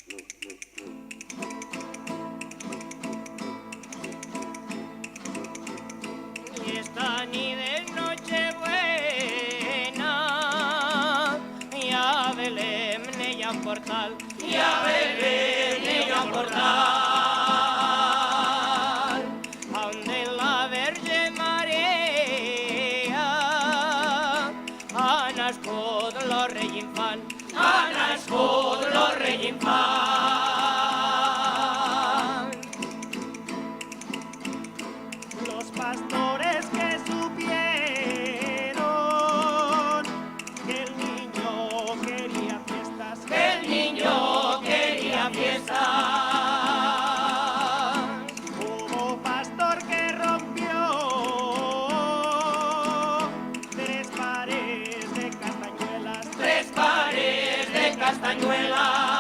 Y esta ni de Nochebuena, y a Belén ella un portal, y a Belén ella un portal, donde la Virgen María ha nascut lo rei infant, ha nascut lo rei infant. Los pastores que supieron que el niño quería fiestas, que el niño quería fiestas. Hubo pastor que rompió 3 pares de castañuelas, 3 pares de castañuelas.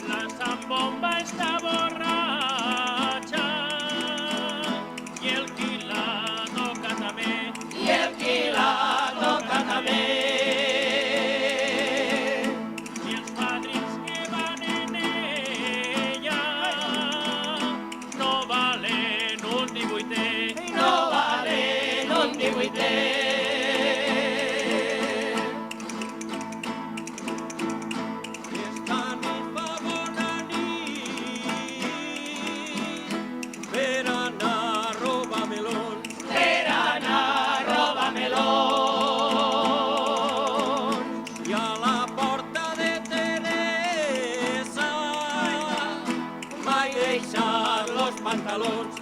La zambomba está borracha y el qui la toca també, i el qui la toca també. I els padrins que van en ella no valen un 18è, no valen un 18è. Esta nit fa bona nit per anar a robar melons, per anar a robar melons. I a la porta de Teresa vaig deixar los pantalons,